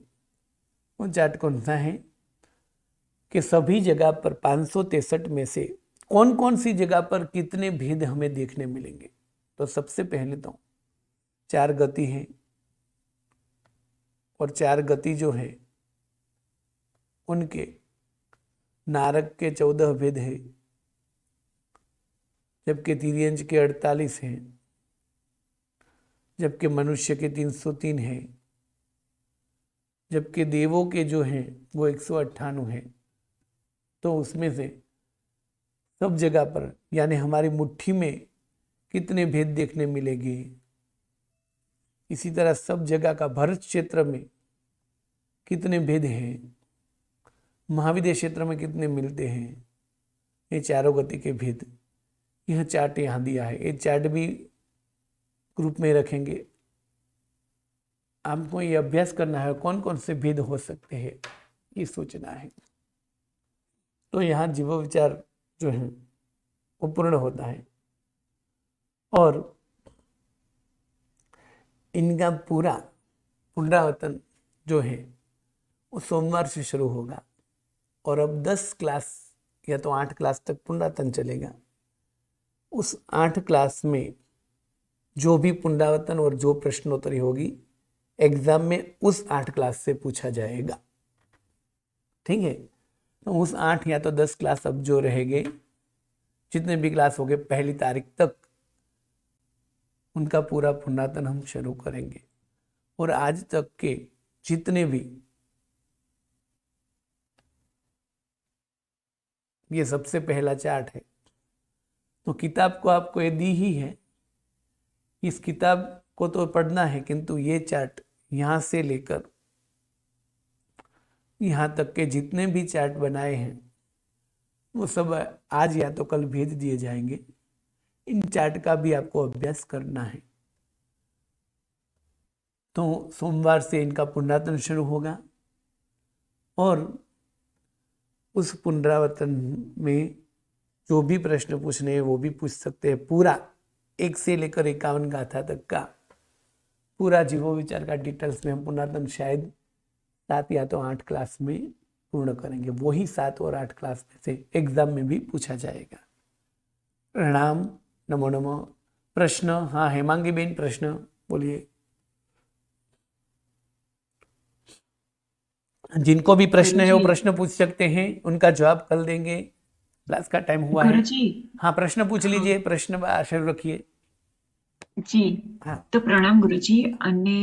A: वो चार्ट कौन सा है कि सभी जगह पर 563 में से कौन कौन सी जगह पर कितने भेद हमें देखने मिलेंगे। तो सबसे पहले तो 4 गति है और 4 गति जो है उनके नारक के 14 भेद है, जबकि तिर्यंज के 48 हैं, जबकि मनुष्य के 303 हैं, जबकि देवों के जो हैं वो 198 हैं। तो उसमें से सब जगह पर यानी हमारी मुट्ठी में कितने भेद देखने मिलेंगे। इसी तरह सब जगह का भरत क्षेत्र में कितने भेद हैं, महाविद्य क्षेत्र में कितने मिलते हैं, ये चारों गति के भेद यह चार्ट यहाँ दिया है। ये चार्ट भी ग्रुप में रखेंगे। आपको ये अभ्यास करना है कौन कौन से भेद हो सकते हैं ये सोचना है। तो यहाँ जीव विचार जो है वो पूर्ण होता है और इनका पूरा पुनरावर्तन जो है वो सोमवार से शुरू होगा और अब 10 क्लास या तो 8 क्लास तक पुनरावर्तन चलेगा। उस 8 क्लास में जो भी पुनरावर्तन और जो प्रश्नोत्तरी होगी एग्जाम में उस 8 क्लास से पूछा जाएगा। ठीक है, तो उस 8 या तो 10 क्लास अब जो रहेंगे, जितने भी क्लास हो गए 1 तारीख तक उनका पूरा पुनरावर्तन हम शुरू करेंगे। और आज तक के जितने भी ये सबसे पहला चार्ट है, तो किताब को आपको ये दी ही है, इस किताब को तो पढ़ना है, किंतु ये चार्ट यहाँ से लेकर यहाँ तक के जितने भी चार्ट बनाए हैं वो सब आज या तो कल भेज दिए जाएंगे। इन चार्ट का भी आपको अभ्यास करना है। तो सोमवार से इनका पुनरावर्तन शुरू होगा और उस पुनरावर्तन में जो भी प्रश्न पूछने हैं वो भी पूछ सकते हैं। पूरा 1 से लेकर 51 गाथा तक का पूरा जीवो विचार का डिटेल्स में हम पुनर्तम शायद 7 या तो 8 क्लास में पूर्ण करेंगे। वही 7 और 8 क्लास में से एग्जाम में भी पूछा जाएगा। प्रणाम। नमो नमो। प्रश्न? हाँ हेमांगी बेन, प्रश्न बोलिए। जिनको भी प्रश्न है वो प्रश्न पूछ सकते हैं, उनका जवाब कल देंगे। क्लास का टाइम हुआ है।
B: गुरुजी।
A: हाँ प्रश्न पूछ
B: हाँ
A: लीजिए, प्रश्न शुरू रखिए।
B: જી
A: हाँ
B: તો પ્રણામ ગુરુજી અને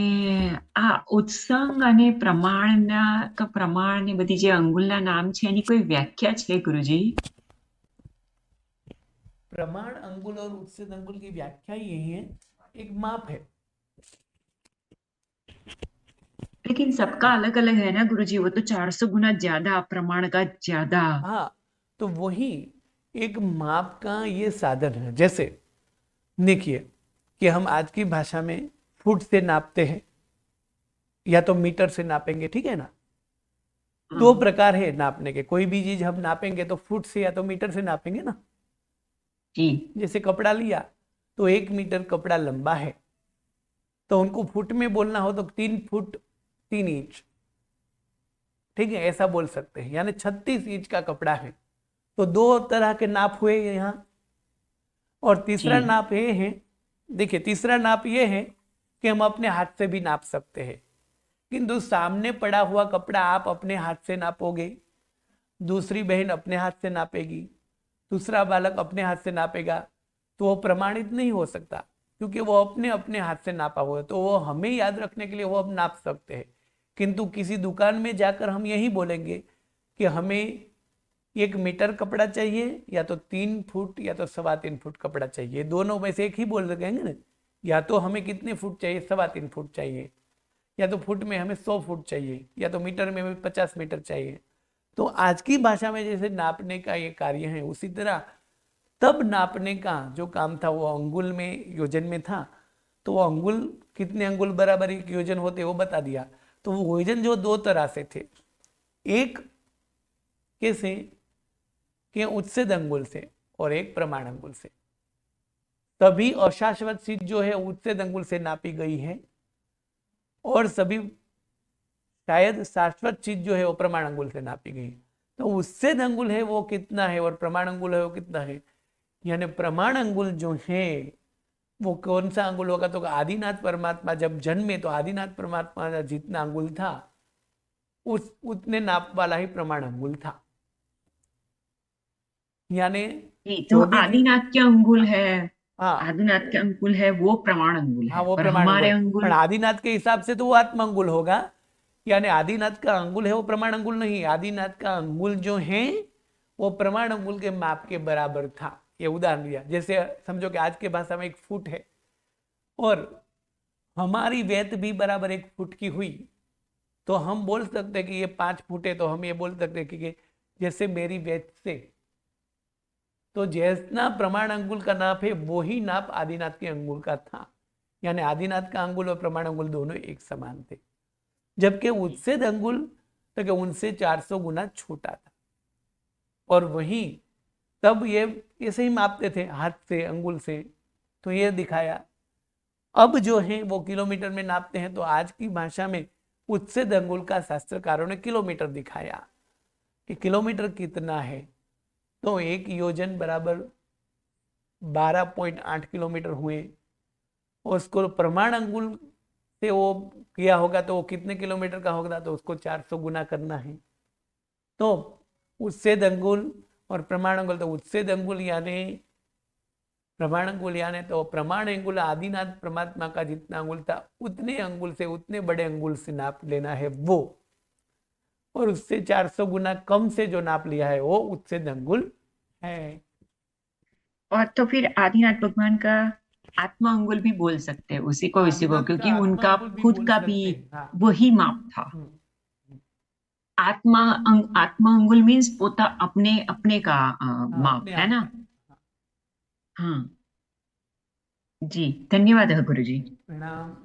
B: આ ઉત્સંગ અને પ્રમાણ ને બધી જે અંગુલના નામ છે એની કોઈ વ્યાખ્યા છે ગુરુજી?
A: प्रमाण अंगुल और उत्सेद अंगुल की व्याख्या यही है, एक माप है।
B: लेकिन सबका अलग अलग है ना गुरुजी, वो तो 400 गुना ज्यादा प्रमाण का ज्यादा।
A: हाँ तो वही एक माप का ये साधन है। जैसे देखिए कि हम आज की भाषा में फुट से नापते हैं या तो मीटर से नापेंगे, ठीक है ना। दो
B: हाँ,
A: प्रकार है नापने के। कोई भी चीज हम नापेंगे तो फुट से या तो मीटर से नापेंगे ना।
B: जी
A: जैसे कपड़ा लिया तो 1 मीटर कपड़ा लंबा है, तो उनको फुट में बोलना हो तो 3 फुट 3 इंच, ठीक है, ऐसा बोल सकते हैं। यानी 36 इंच का कपड़ा है। तो 2 तरह के नाप हुए यहाँ। और तीसरा
B: जी
A: नाप ये है, देखिए तीसरा नाप ये है कि हम अपने हाथ से भी नाप सकते हैं। किंतु सामने पड़ा हुआ कपड़ा आप अपने हाथ से नापोगे, दूसरी बहन अपने हाथ से नापेगी, दूसरा बालक अपने हाथ से नापेगा, तो वो प्रमाणित नहीं हो सकता, क्योंकि वो अपने अपने हाथ से नापा हुआ है। तो वो हमें याद रखने के लिए वो हम नाप सकते हैं। किंतु किसी दुकान में जाकर हम यही बोलेंगे कि हमें 1 मीटर कपड़ा चाहिए, या तो 3 फुट या तो 3.25 फुट कपड़ा चाहिए। दोनों में से एक ही बोल सकेंगे ना। या तो हमें कितने फुट चाहिए, 3.25 फुट चाहिए, या तो फुट में हमें 100 फुट चाहिए, या तो मीटर में हमें 50 मीटर चाहिए। तो आज की भाषा में जैसे नापने का ये कार्य है, उसी तरह तब नापने का जो काम था वो अंगुल में योजन में था। तो वो अंगुल कितने अंगुल बराबर एक योजन होते वो बता दिया। तो वो योजन जो 2 तरह से थे, एक कैसे कि उत्सेद अंगुल से और एक प्रमाण अंगुल से। तभी अशाश्वत चीज जो है उत्सेद अंगुल से नापी गई है, और सभी शायद शाश्वत चीज जो है वो प्रमाण अंगुल से नापी गई। तो उत्सेद अंगुल है वो कितना है और प्रमाण अंगुल है वो कितना है। यानी प्रमाण अंगुल जो है वो कौन सा अंगुल होगा, तो आदिनाथ परमात्मा जब जन्मे तो आदिनाथ परमात्मा का जितना अंगुल था उस उतने नाप वाला ही प्रमाण अंगुल था। यानी
B: जी तो
A: जो भी
B: आदिनाथ के अंगुल है,
A: हाँ
B: आदिनाथ के अंगुल है वो प्रमाण अंगुल
A: हाँ
B: है,
A: वो
B: पर
A: प्रमाण अंगुल
B: हमारे
A: है। पर
B: अंगुल।
A: आदिनाथ के हिसाब से तो वो आत्म अंगुल होगा। यानी आदिनाथ का अंगुल है वो प्रमाण अंगुल नहीं। आदिनाथ का अंगुल जो है वो प्रमाण अंगुल के माप के बराबर था। ये उदाहरण दिया। जैसे समझो कि आज के भाषा में 1 फुट है और हमारी वेत भी बराबर 1 फुट की हुई, तो हम बोल सकते हैं कि ये 5 फुट है। तो हम ये बोल सकते हैं कि जैसे मेरी वेत से, तो जैसा प्रमाण अंगुल का नाप है वो ही नाप आदिनाथ के अंगुल का था। यानी आदिनाथ का अंगुल और प्रमाण अंगुल दोनों एक समान थे। जबकि उत्सेद अंगुल तो कि उनसे 400 गुना छोटा था। और वहीं तब ये ऐसे ही मापते थे हाथ से अंगुल से, तो ये दिखाया। अब जो है वो किलोमीटर में नापते हैं। तो आज की भाषा में उत्सेद अंगुल का शास्त्रकारों ने किलोमीटर दिखाया कि किलोमीटर कितना है। तो 1 योजन बराबर 12.8 किलोमीटर हुए। और उसको प्रमाण अंगुल से वो किया होगा तो वो कितने किलोमीटर का होगा, तो उसको 400 गुना करना है। तो उत्सेद अंगुल और प्रमाण अंगुल, तो उत्सेद अंगुल यानी प्रमाण अंगुल यानी तो प्रमाण अंगुल आदिनाथ परमात्मा का जितना अंगुल था उतने अंगुल से, उतने बड़े अंगुल से नाप लेना है वो। और उससे 400 गुना कम से जो नाप लिया है वो उत्सेद अंगुल है।
B: और तो फिर आदिनाथ भगवान का आत्मा अंगुल भी बोल सकते हैं उसी को, इसी को,
A: आदिनाथ का
B: क्योंकि
A: आत्मा
B: उनका
A: अंगुल भी
B: खुद
A: बोल
B: का भी
A: सकते हैं। हाँ
B: वही माप था।
A: हम्म,
B: आत्मा अंगुल मीन्स पोता अपने अपने का
A: हाँ
B: माप
A: अपने
B: है
A: आप
B: ना।
A: का।
B: हाँ जी, धन्यवाद है गुरु जी।
A: प्रणाम।